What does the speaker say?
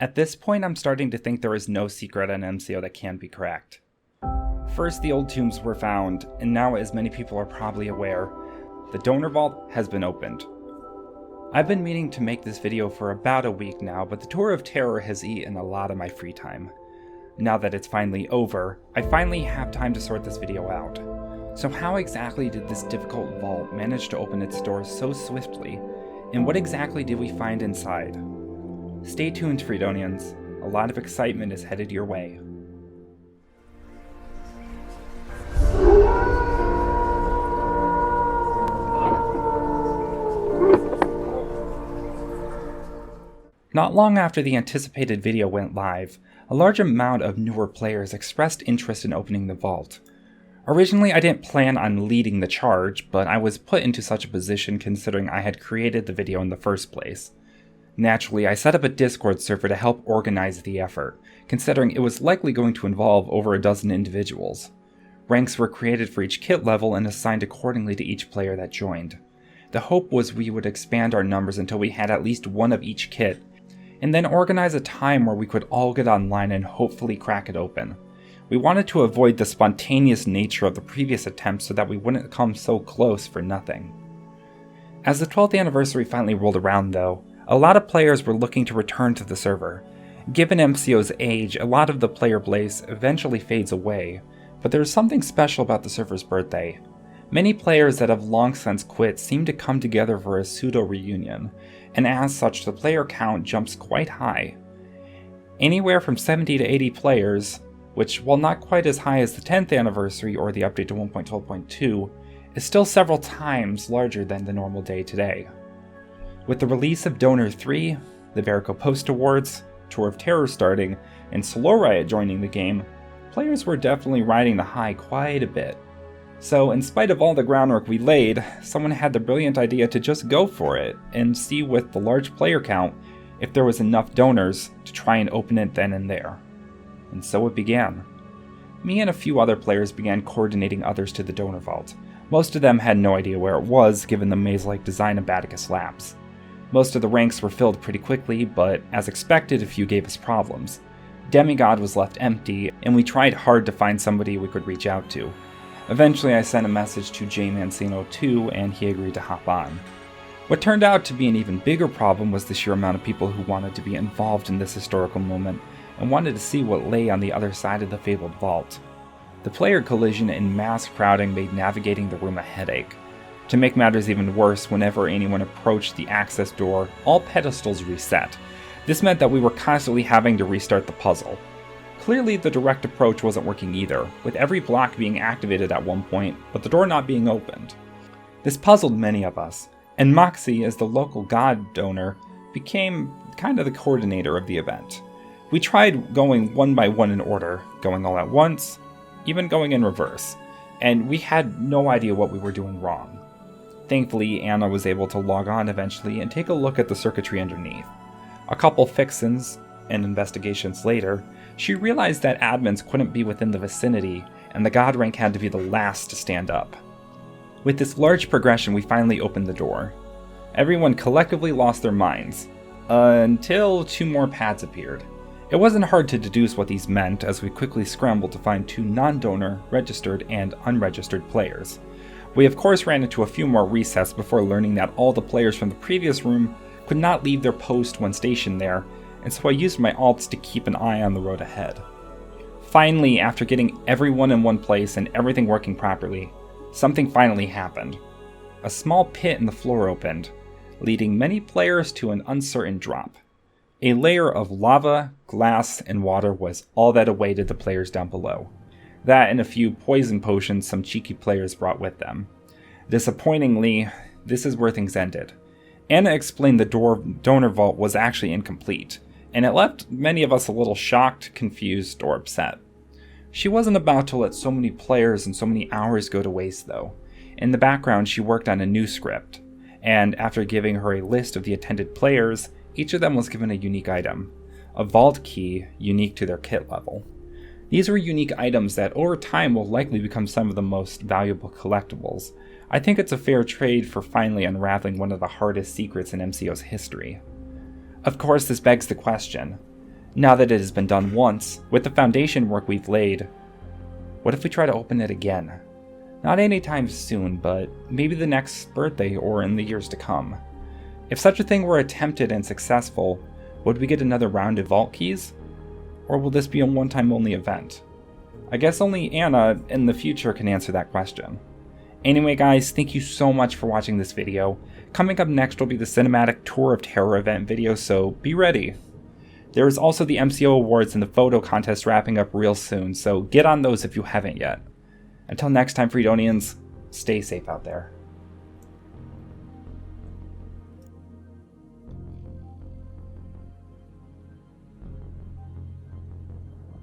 At this point, I'm starting to think there is no secret on MCO that can be cracked. First, the old tombs were found, and now, as many people are probably aware, the donor vault has been opened. I've been meaning to make this video for about a week now, but the Tour of Terror has eaten a lot of my free time. Now that it's finally over, I finally have time to sort this video out. So how exactly did this difficult vault manage to open its doors so swiftly, and what exactly did we find inside? Stay tuned, Freedonians. A lot of excitement is headed your way. Not long after the anticipated video went live, a large amount of newer players expressed interest in opening the vault. Originally, I didn't plan on leading the charge, but I was put into such a position considering I had created the video in the first place. Naturally, I set up a Discord server to help organize the effort, considering it was likely going to involve over a dozen individuals. Ranks were created for each kit level and assigned accordingly to each player that joined. The hope was we would expand our numbers until we had at least one of each kit, and then organize a time where we could all get online and hopefully crack it open. We wanted to avoid the spontaneous nature of the previous attempts so that we wouldn't come so close for nothing. As the 12th anniversary finally rolled around though, a lot of players were looking to return to the server. Given MCO's age, a lot of the player base eventually fades away, but there's something special about the server's birthday. Many players that have long since quit seem to come together for a pseudo-reunion, and as such the player count jumps quite high. Anywhere from 70 to 80 players, which while not quite as high as the 10th anniversary or the update to 1.12.2, is still several times larger than the normal day today. With the release of Donor 3, the Verico Post Awards, Tour of Terror starting, and Slow Riot joining the game, players were definitely riding the high quite a bit. So in spite of all the groundwork we laid, someone had the brilliant idea to just go for it, and see with the large player count if there was enough donors to try and open it then and there. And so it began. Me and a few other players began coordinating others to the donor vault. Most of them had no idea where it was, given the maze-like design of Baticus Labs. Most of the ranks were filled pretty quickly, but as expected, a few gave us problems. Demigod was left empty, and we tried hard to find somebody we could reach out to. Eventually I sent a message to J Mancino2 and he agreed to hop on. What turned out to be an even bigger problem was the sheer amount of people who wanted to be involved in this historical moment and wanted to see what lay on the other side of the fabled vault. The player collision and mass crowding made navigating the room a headache. To make matters even worse, whenever anyone approached the access door, all pedestals reset. This meant that we were constantly having to restart the puzzle. Clearly the direct approach wasn't working either, with every block being activated at one point, but the door not being opened. This puzzled many of us, and Moxie, as the local god donor, became kind of the coordinator of the event. We tried going one by one in order, going all at once, even going in reverse, and we had no idea what we were doing wrong. Thankfully, Anna was able to log on eventually and take a look at the circuitry underneath. A couple fixins and investigations later, she realized that admins couldn't be within the vicinity, and the god rank had to be the last to stand up. With this large progression, we finally opened the door. Everyone collectively lost their minds, until two more pads appeared. It wasn't hard to deduce what these meant, as we quickly scrambled to find two non-donor, registered, and unregistered players. We of course ran into a few more resets before learning that all the players from the previous room could not leave their post when stationed there, and so I used my alts to keep an eye on the road ahead. Finally, after getting everyone in one place and everything working properly, something finally happened. A small pit in the floor opened, leading many players to an uncertain drop. A layer of lava, glass, and water was all that awaited the players down below. That and a few poison potions some cheeky players brought with them. Disappointingly, this is where things ended. Anna explained the donor vault was actually incomplete, and it left many of us a little shocked, confused, or upset. She wasn't about to let so many players and so many hours go to waste though. In the background she worked on a new script, and after giving her a list of the attended players, each of them was given a unique item, a vault key unique to their kit level. These were unique items that over time will likely become some of the most valuable collectibles. I think it's a fair trade for finally unraveling one of the hardest secrets in MCO's history. Of course, this begs the question, Now that it has been done once, with the foundation work we've laid, what if we try to open it again? Not anytime soon, but maybe the next birthday or in the years to come. If such a thing were attempted and successful, would we get another round of vault keys? Or will this be a one-time only event? I guess only Anna in the future can answer that question. Anyway guys, thank you so much for watching this video. Coming up next will be the Cinematic Tour of Terror event video, so be ready. There is also the MCO Awards and the photo contest wrapping up real soon, so get on those if you haven't yet. Until next time, Freedonians, stay safe out there.